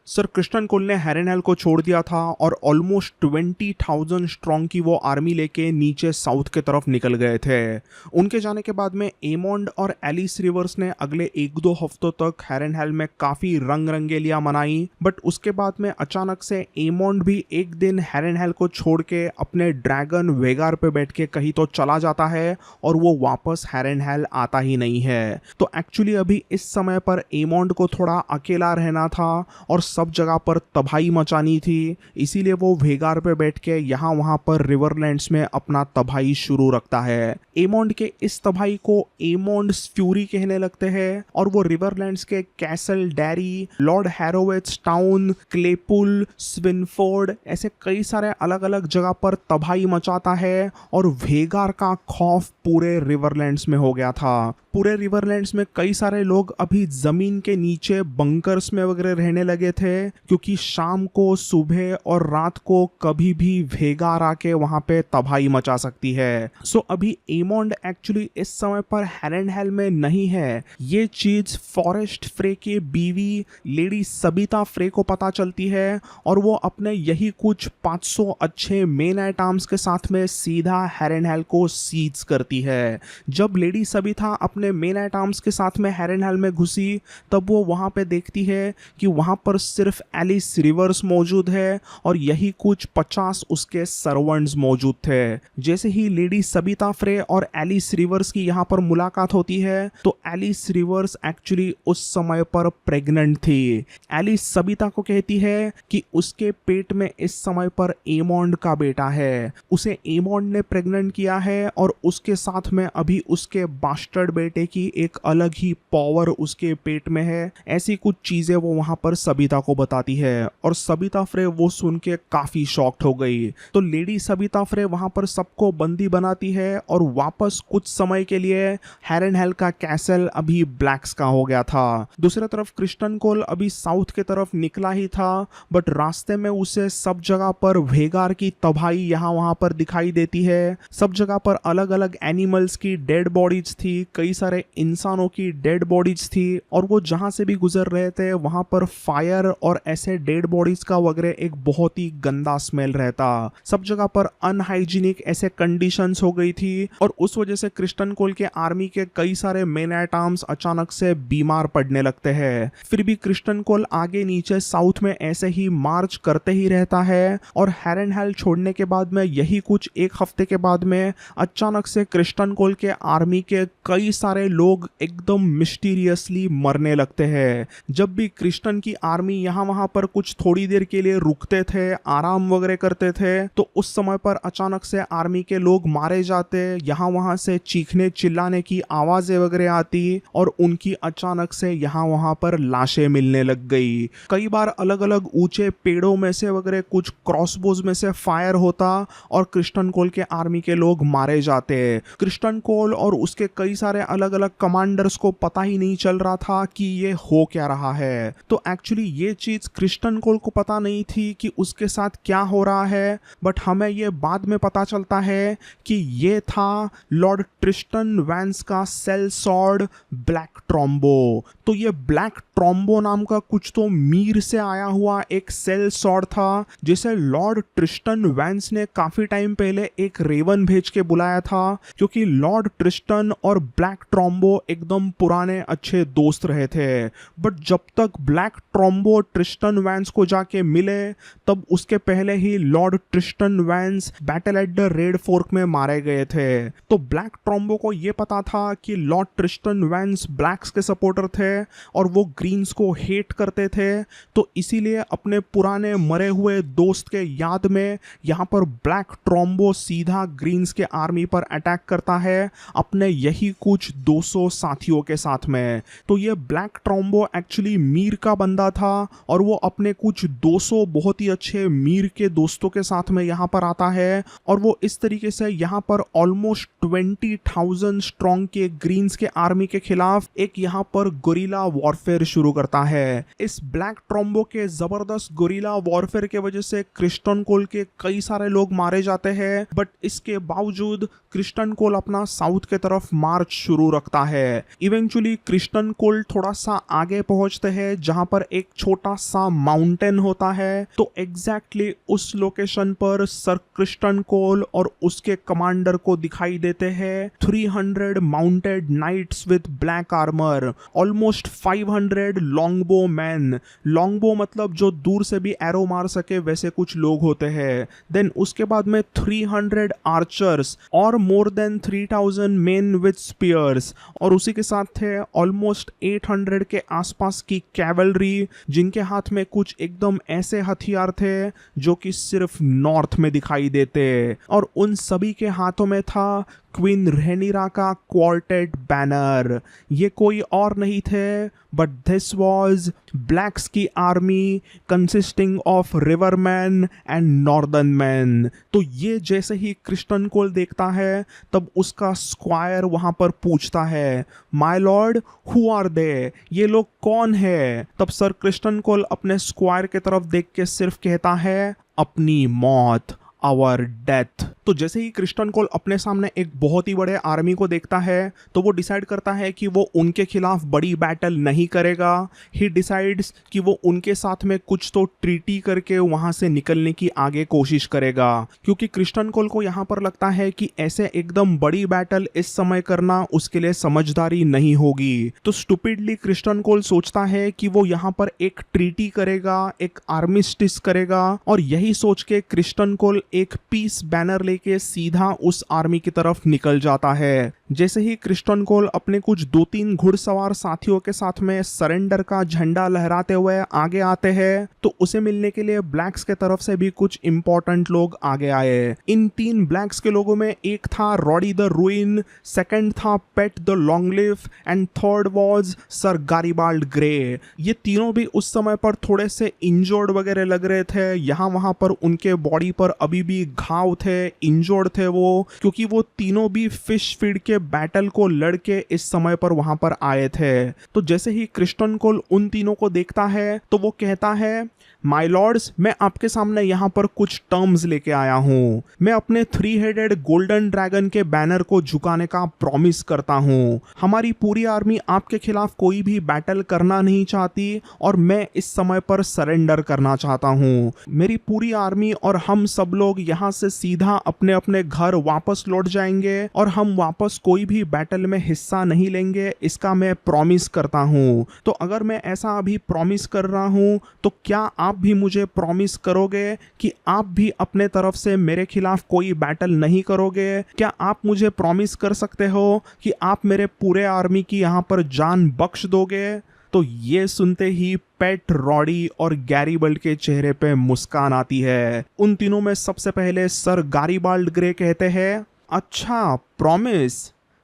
Sir Criston कोल ने हैरेनहेल को छोड़ दिया था और ऑलमोस्ट 20,000 स्ट्रॉन्ग की वो आर्मी लेके नीचे साउथ के तरफ निकल गए थे। उनके जाने के बाद में एमोंड और एलिस रिवर्स ने अगले 1-2 हफ्तों तक हैरेनहेल में काफी रंग रंगेलियां मनाई, बट उसके बाद में अचानक से एमोंड भी एक दिन हैरेनहेल को छोड़ के अपने ड्रैगन वेगार पे बैठ के कहीं तो चला जाता है और वो वापस हैरेनहेल आता ही नहीं है। तो एक्चुअली अभी इस समय पर एमोंड को थोड़ा अकेला रहना था और सब जगह पर तबाही मचानी थी, इसीलिए वो वेगार पे बैठ के यहाँ वहाँ पर रिवरलैंड्स में अपना तबाही शुरू रखता है। एमोंड के इस तबाही को एमोंड्स फ्यूरी कहने लगते हैं और वो रिवरलैंड्स के कैसल डेरी, लॉर्ड हैरोविट्स टाउन, क्लेपुल, स्विनफोर्ड ऐसे कई सारे अलग अलग जगह पर तबाही मचाता है और वेगार का खौफ पूरे रिवरलैंड्स में हो गया था। पूरे रिवरलैंड्स में कई सारे लोग अभी जमीन के नीचे बंकर्स में वगैरह रहने लगे थे, क्योंकि शाम को, सुबह और रात को कभी भी वेगार आके वहां पे तबाही मचा सकती है। सो अभी एमोंड एक्चुअली इस समय पर हैरेनहेल में नहीं है। ये चीज फॉरेस्ट फ्रे के बीवी लेडी सबिता फ्रे को पता चलती है और वो अपने यही कुछ 500 अच्छे मेन एट आर्म्स के साथ में सीधा हैरेनहेल को सीज करती है। जब लेडी सबिता अपने मेन एट आर्म्स के साथ में हैरेनहेल में घुसी, तब वो वहां पे देखती है कि वहां पर सिर्फ एलिस रिवर्स मौजूद है और यही कुछ 50 उसके सर्वेंट्स मौजूद थे। जैसे ही लेडी सबिता फ्रे और एलिस रिवर्स की यहाँ पर मुलाकात होती है, तो एलिस रिवर्स एक्चुअली उस समय पर प्रेग्नेंट थी। एलिस सबिता को कहती है कि उसके पेट में इस समय पर एमोंड का बेटा है, उसे एमोंड ने प्रेग्नेंट किया है और उसके साथ में अभी उसके बास्टर्ड बेटे की एक अलग ही पावर उसके पेट में है। ऐसी कुछ चीजें वो वहां पर सबिता को बताती है और सबिता फ्रे वो सुन के काफी शॉक्ड हो गई। तो लेडी सबिता फ्रे वहां पर सबको बंदी बनाती है और वापस कुछ समय के लिए हैरेनहेल का कैसल अभी ब्लैक्स का हो गया था। दूसरी तरफ क्रिस्टन कोल अभी साउथ के तरफ निकला ही था, बट रास्ते में उसे सब जगह पर वेगार की तबाही यहाँ वहां पर दिखाई देती है। सब जगह पर अलग अलग एनिमल्स की डेड बॉडीज थी, कई सारे इंसानों की डेड बॉडीज थी और वो जहां से भी गुजर रहे थे वहां पर फायर और ऐसे डेड बॉडीज का वगैरह एक बहुत ही गंदा स्मेल रहता। सब जगह पर अनहाइजीनिक ऐसे कंडीशंस हो गई थी और उस वजह से क्रिस्टन कोल के आर्मी के कई सारे मेन एट आर्म्स अचानक से बीमार पड़ने लगते हैं। फिर भी क्रिस्टन कोल आगे नीचे साउथ में ऐसे ही मार्च करते ही रहता है और हैरेनहेल छोड़ने के बाद में यही कुछ एक हफ्ते के बाद में अचानक से क्रिस्टन कोल के आर्मी के कई सारे लोग एकदम मिस्टीरियसली मरने लगते हैं। जब भी क्रिस्टन की आर्मी यहाँ वहां पर कुछ थोड़ी देर के लिए रुकते थे, आराम वगैरह करते थे, तो उस समय पर अचानक से आर्मी के लोग मारे जाते, यहाँ वहां से चीखने चिल्लाने की आवाजें वगैरह आती और उनकी अचानक से यहाँ वहां पर लाशें मिलने लग गई। कई बार अलग अलग ऊंचे पेड़ों में से वगैरह कुछ क्रॉसबोज में से फायर होता और क्रिस्टन कोल के आर्मी के लोग मारे जाते। क्रिस्टन कोल और उसके कई सारे अलग अलग कमांडर्स को पता ही नहीं चल रहा था कि ये हो क्या रहा है। तो एक्चुअली ये चीज क्रिस्टन कोल को पता नहीं थी कि उसके साथ क्या हो रहा है, बट हमें ये बाद में पता चलता है कि ये था लॉर्ड ट्रिस्टन वैंस का सेल सॉर्ड ब्लैक ट्रॉम्बो। तो ये ब्लैक ट्रॉम्बो नाम का कुछ तो मीर से आया हुआ एक सेल सॉर्ड था, जिसे लॉर्ड ट्रिस्टन वैंस ने काफी टाइम पहले एक रेवन भेज के बुलाया था, क्योंकि लॉर्ड ट्रिस्टन और ब्लैक ट्रॉम्बो एकदम पुराने अच्छे दोस्त रहे थे। बट जब तक ब्लैक ट्रॉम्बो ट्रिस्टन वैंस को जाके मिले, तब उसके पहले ही lord Tristan Vance battle at the Red Fork में मारे गए थे। तो ब्लैक ट्रॉम्बो को यह पता था कि लॉर्ड ट्रिस्टन वैंस ब्लैक्स के सपोर्टर थे और वो ग्रीन्स को हेट करते थे, तो इसीलिए अपने पुराने मरे हुए दोस्त के याद में यहाँ पर ब्लैक ट्रॉम्बो सीधा ग्रीन्स के आर्मी पर अटैक करता है अपने यही कुछ 200 साथियों के साथ में। तो ये ब्लैक ट्रॉम्बो एक्चुअली मीर का बंदा था और वो अपने कुछ 200 बहुत ही अच्छे मीर के दोस्तों के साथ में यहाँ पर आता है और वो इस तरीके से यहाँ पर ऑलमोस्ट 20,000 स्ट्रॉन्ग के ग्रीन्स के आर्मी के खिलाफ एक यहाँ पर गोरिल्ला वॉरफेयर शुरू करता है। इस ब्लैक ट्रॉम्बो के जबरदस्त गोरिल्ला वॉरफेयर के वजह से क्रिस्टन कोल के कई सारे लोग मारे जाते हैं, बट इसके बावजूद क्रिस्टन कोल अपना साउथ के तरफ मार्च शुरू शुरू रखता है। इवेंचुअली क्रिस्टन कोल थोड़ा सा आगे पहुंचते हैं जहां पर एक छोटा सा माउंटेन होता है। तो एग्जैक्टली उस लोकेशन पर सर क्रिस्टन कोल और उसके कमांडर को दिखाई देते हैं 300 mounted knights with black armour, almost 500 longbow man. Longbow मतलब जो दूर से भी एरो मार सके वैसे कुछ लोग होते हैं। देन उसके बाद में 300 आर्चर्स और more than 3000 men with spears, और उसी के साथ थे ऑलमोस्ट 800 के आसपास की कैवलरी जिनके हाथ में कुछ एकदम ऐसे हथियार थे जो कि सिर्फ नॉर्थ में दिखाई देते, और उन सभी के हाथों में था क्वीन रेनिरा का क्वार्टेट बैनर। ये कोई और नहीं थे बट दिस वाज ब्लैक्स की army consisting of riverman and northern man. तो ये जैसे ही क्रिस्टन कोल देखता है तब उसका स्क्वायर वहां पर पूछता है, my lord who are they, ये लोग कौन है? तब सर क्रिस्टन कोल अपने स्क्वायर की तरफ देख के सिर्फ कहता है, अपनी मौत, आवर डेथ। तो जैसे ही क्रिस्टन कोल अपने सामने एक बहुत ही बड़े आर्मी को देखता है तो वो डिसाइड करता है कि वो उनके खिलाफ बड़ी बैटल नहीं करेगा। ही डिसाइड्स कि वो उनके साथ में कुछ तो ट्रीटी करके वहां से निकलने की आगे कोशिश करेगा, क्योंकि क्रिस्टन कोल को यहाँ पर लगता है कि ऐसे एकदम बड़ी बैटल इस समय करना उसके लिए समझदारी नहीं होगी। तो स्टूपिडली क्रिस्टन कोल सोचता है कि वो यहाँ पर एक ट्रीटी करेगा, एक आर्मिस्टिस करेगा, और यही सोच के क्रिस्टन कोल एक पीस बैनर लेके सीधा उस आर्मी की तरफ निकल जाता है। जैसे ही क्रिस्टन कोल अपने कुछ 2-3 घुड़सवार साथियों के साथ में सरेंडर का झंडा लहराते हुए आगे आते हैं तो उसे मिलने के लिए ब्लैक्स के तरफ से भी कुछ इंपॉर्टेंट लोग आगे आए। इन 3 ब्लैक्स के लोगों में एक था रॉडी द रूइन, सेकंड था Pate the Longleaf and third was sir Garibald Grey. ये तीनों भी उस समय पर थोड़े से इंजर्ड वगैरह लग रहे थे। यहाँ वहां पर उनके बॉडी पर अभी भी घाव थे, इंजर्ड थे वो, क्योंकि वो तीनों भी फिश फीड के बैटल को लड़के इस समय पर वहां पर आए थे। तो जैसे ही क्रिस्टन कोल उन तीनों को देखता है तो वो कहता है, माय लॉर्ड्स, मैं आपके सामने यहाँ पर कुछ टर्म्स लेके आया हूँ। मैं अपने 3 हेडेड गोल्डन ड्रैगन के बैनर को झुकाने का प्रॉमिस करता हूँ। हमारी पूरी आर्मी आपके खिलाफ कोई भी बैटल करना नहीं चाहती और मैं इस समय पर सरेंडर करना चाहता हूँ। मेरी पूरी आर्मी और हम सब लोग यहाँ से सीधा अपने अपने घर वापस लौट जाएंगे और हम वापस कोई भी बैटल में हिस्सा नहीं लेंगे, इसका मैं प्रॉमिस करता हूँ। तो अगर मैं ऐसा अभी प्रॉमिस कर रहा हूँ तो क्या आप भी मुझे प्रॉमिस करोगे कि आप भी अपने तरफ से मेरे खिलाफ कोई बैटल नहीं करोगे? क्या आप मुझे प्रॉमिस कर सकते हो कि आप मेरे पूरे आर्मी की यहाँ पर जान बख्श दोगे? तो ये सुनते ही पेट, रॉडी और गैरीबाल्ड के चेहरे पे मुस्कान आती है। उन तीनों में सबसे पहले सर गारिबाल्ड ग्रे कहते हैं, अच्छा promise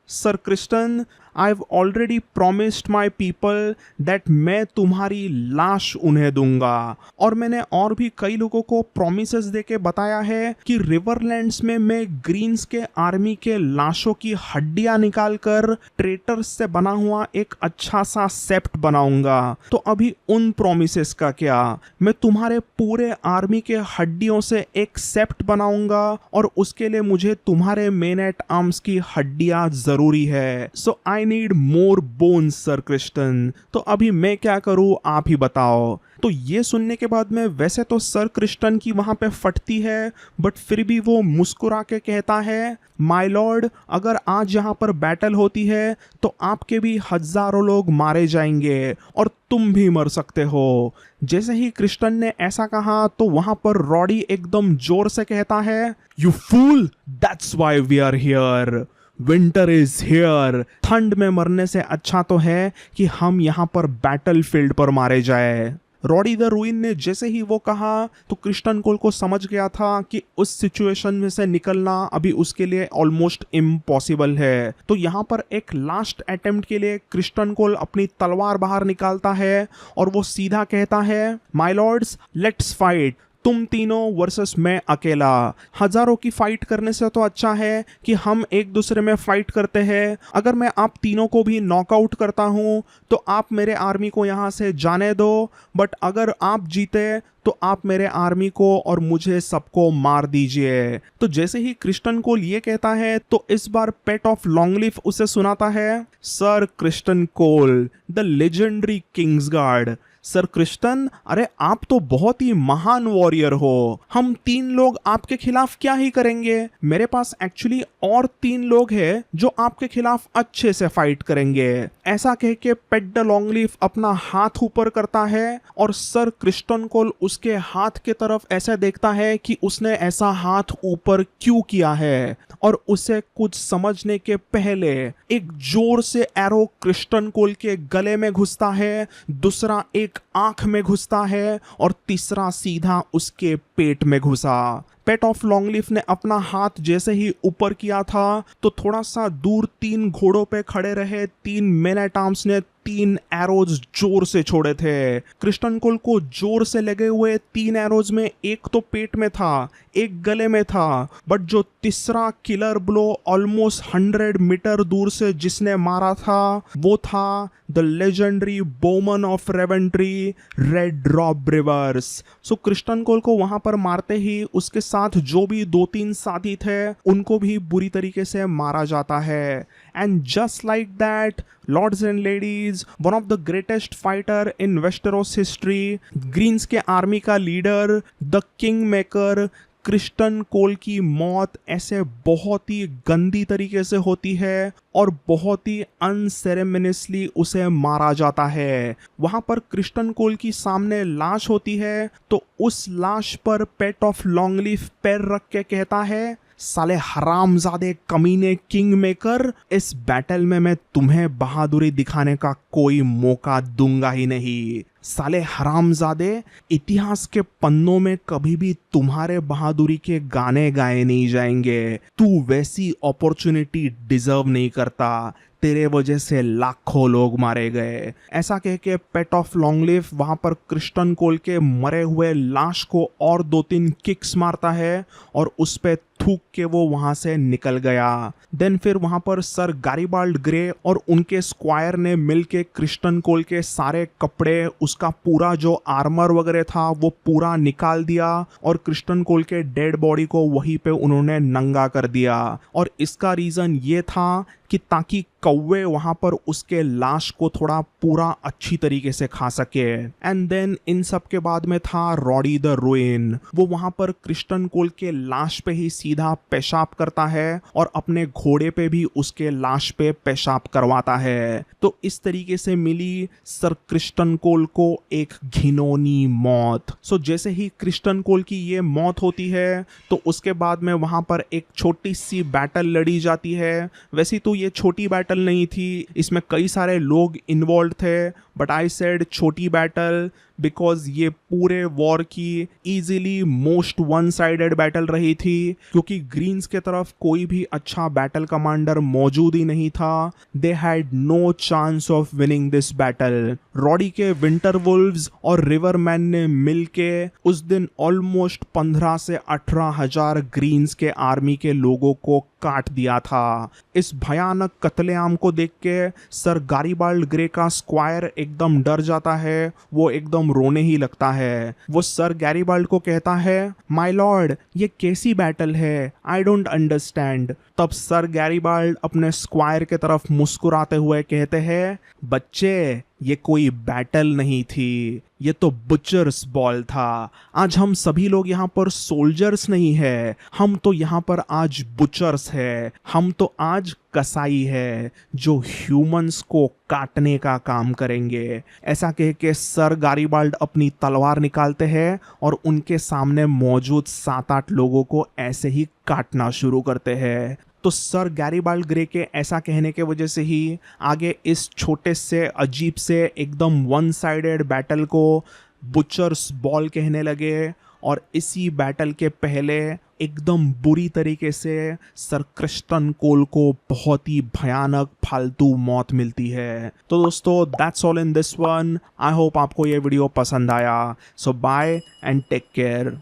sir Kristen, I've already promised my people that मैं तुम्हारी लाश उन्हें दूंगा। और मैंने और भी कई लोगों को प्रॉमिसेस देके बताया है कि रिवरलैंड्स में मैं ग्रीन्स के आर्मी के लाशों की हड्डियां निकालकर ट्रेटर्स से बना हुआ एक अच्छा सा सेप्ट बनाऊंगा। तो अभी उन प्रॉमिसेस का क्या? मैं तुम्हारे पूरे आर्मी के हड्डियों से एक सेप्ट बनाऊंगा और उसके लिए मुझे तुम्हारे मेन एट आर्म्स की हड्डियां जरूरी है। So I need more bones sir Criston. तो अभी मैं क्या करूं, आप ही बताओ। तो ये सुनने के बाद में वैसे तो सर क्रिस्टन की वहां पे फटती है, बट फिर भी वो मुस्कुरा के कहता है, माय लॉर्ड, अगर आज यहाँ पर बैटल होती है तो आपके भी हजारों लोग मारे जाएंगे और तुम भी मर सकते हो। जैसे ही क्रिस्टन ने ऐसा कहा तो वहां पर रॉडी एकदम जोर से कहता है, you fool, that's why we are here. Winter is here. ठंड में मरने से अच्छा तो है कि हम यहाँ पर बैटल फील्ड पर मारे जाए। रॉडी द रूइन ने जैसे ही वो कहा तो क्रिस्टन कोल को समझ गया था कि उस सिचुएशन में से निकलना अभी उसके लिए ऑलमोस्ट इम्पॉसिबल है। तो यहाँ पर एक लास्ट अटेम्प्ट के लिए क्रिस्टन कोल अपनी तलवार बाहर निकालता है और वो सीधा कहता है, माय लॉर्ड्स, लेट्स फाइट। तुम तीनों वर्सेस मैं अकेला। हजारों की फाइट करने से तो अच्छा है कि हम एक दूसरे में फाइट करते हैं। अगर मैं आप तीनों को भी नॉकआउट करता हूं तो आप मेरे आर्मी को यहां से जाने दो, बट अगर आप जीते तो आप मेरे आर्मी को और मुझे सबको मार दीजिए। तो जैसे ही क्रिस्टन कोल ये कहता है तो इस बार पेट ऑफ लॉन्गलीफ उसे सुनाता है, sir Criston Cole, the legendary Kingsguard. Sir Criston, अरे आप तो बहुत ही महान वॉरियर हो, हम 3 लोग आपके खिलाफ क्या ही करेंगे। मेरे पास एक्चुअली और 3 लोग हैं जो आपके खिलाफ अच्छे से फाइट करेंगे। ऐसा कह के पेट द लॉन्गलीफ अपना हाथ ऊपर करता है और सर क्रिस्टन कोल उसके हाथ के तरफ ऐसे देखता है कि उसने ऐसा हाथ ऊपर क्यों किया है, और उसे कुछ समझने के पहले एक जोर से एरो क्रिस्टन कोल के गले में घुसता है, दूसरा एक आंख में घुसता है और तीसरा सीधा उसके पेट में घुसा। पेट ऑफ लॉन्गलीफ ने अपना हाथ जैसे ही ऊपर किया था तो थोड़ा सा दूर 3 घोड़ों पे खड़े रहे 3 मैन एट आर्म्स ने 3 एरोज जोर से छोड़े थे। क्रिस्टन कोल को जोर से लगे हुए 3 एरोज में एक तो पेट में था, एक गले में था, बट जो तीसरा किलर ब्लो ऑलमोस्ट 100 मीटर दूर से जिसने मारा था वो था the legendary bowman of Raventree, Red Rob Rivers. So Criston Cole को वहां पर मारते ही उसके साथ जो भी 2-3 साथी थे उनको भी बुरी तरीके से मारा जाता है। And just like that, lords and ladies, one of the greatest fighter in Westeros history, Greens के आर्मी का leader, the king maker Criston Cole की मौत ऐसे बहुत ही गंदी तरीके से होती है और बहुत ही अनसेरेमनियसली उसे मारा जाता है। वहां पर क्रिस्टन कोल की सामने लाश होती है तो उस लाश पर पेट ऑफ लॉन्गलीफ पैर रख के कहता है, साले हरामजादे कमीने किंग मेकर, इस बैटल में मैं तुम्हें बहादुरी दिखाने का कोई मौका दूंगा ही नहीं। साले हरामजादे, इतिहास के पन्नों में कभी भी तुम्हारे बहादुरी के गाने गाए नहीं जाएंगे। तू वैसी अपॉर्चुनिटी डिजर्व नहीं करता, तेरे वजह से लाखों लोग मारे गए। ऐसा कह के पेट ऑफ लॉन्गलीफ वहां पर क्रिस्टन कोल के मरे हुए लाश को और 2-3 किक्स मारता है और उस पे थूक के वो वहां से निकल गया। देन फिर वहां पर सर गैरीबाल्ड ग्रे और उनके स्क्वायर ने मिलके क्रिस्टन कोल के सारे कपड़े, उसका पूरा जो आर्मर वगैरह था वो पूरा निकाल दिया और क्रिस्टन कोल के डेड बॉडी को वहीं पे उन्होंने नंगा कर दिया। और इसका रीजन ये था कि ताकि कौवे वहां पर उसके लाश को थोड़ा पूरा अच्छी तरीके से खा सके। एंड देन इन सब के बाद में था रॉडी द रुइन। वो वहां पर क्रिस्टन कोल के लाश पे ही सीधा पेशाब करता है और अपने घोड़े पे भी उसके लाश पे पेशाब करवाता है। तो इस तरीके से मिली सर क्रिस्टन कोल को एक घिनौनी मौत। सो जैसे ही क्रिस्टन कोल की ये मौत होती है तो उसके बाद में वहां पर एक छोटी सी बैटल लड़ी जाती है। वैसे तो ये छोटी बैटल नहीं थी, इसमें कई सारे लोग इन्वॉल्व थे, बट आई सेड छोटी बैटल बिकॉज ये पूरे वॉर की easily most one sided battle रही थी, क्योंकि ग्रीन्स के तरफ कोई भी अच्छा बैटल कमांडर मौजूद ही नहीं था। They had no chance of winning this battle. Roddy के विंटर वुल्व्स और रिवरमैन ने मिलके उस दिन ऑलमोस्ट 15 से 18 हजार ग्रीन्स के आर्मी के लोगों को काट दिया था। इस भयानक कत्लेआम को देख के सर गैरीबाल्ड ग्रे का स्क्वायर एकदम डर जाता है, वो एकदम रोने ही लगता है। वो सर गैरीबाल्ड को कहता है, माय लॉर्ड ये कैसी बैटल है, आई डोंट अंडरस्टैंड। तब सर गैरीबाल्ड अपने स्क्वायर के तरफ मुस्कुराते हुए कहते हैं, बच्चे ये कोई बैटल नहीं थी, ये तो बुचर्स बॉल था। आज हम सभी लोग यहाँ पर सोल्जर्स नहीं है, हम तो यहाँ पर आज बुचर्स है, हम तो आज कसाई है जो ह्यूमंस को काटने का काम करेंगे। ऐसा कह के सर गैरीबाल्ड अपनी तलवार निकालते हैं और उनके सामने मौजूद 7-8 लोगों को ऐसे ही काटना शुरू करते हैं। तो सर गैरीबाल्ड ग्रे के ऐसा कहने के वजह से ही आगे इस छोटे से अजीब से एकदम वन साइडेड बैटल को बुचर्स बॉल कहने लगे। और इसी बैटल के पहले एकदम बुरी तरीके से सर क्रिस्टन कोल को बहुत ही भयानक फालतू मौत मिलती है। तो दोस्तों that's all in this one. I hope आपको ये वीडियो पसंद आया। सो बाय एंड टेक केयर।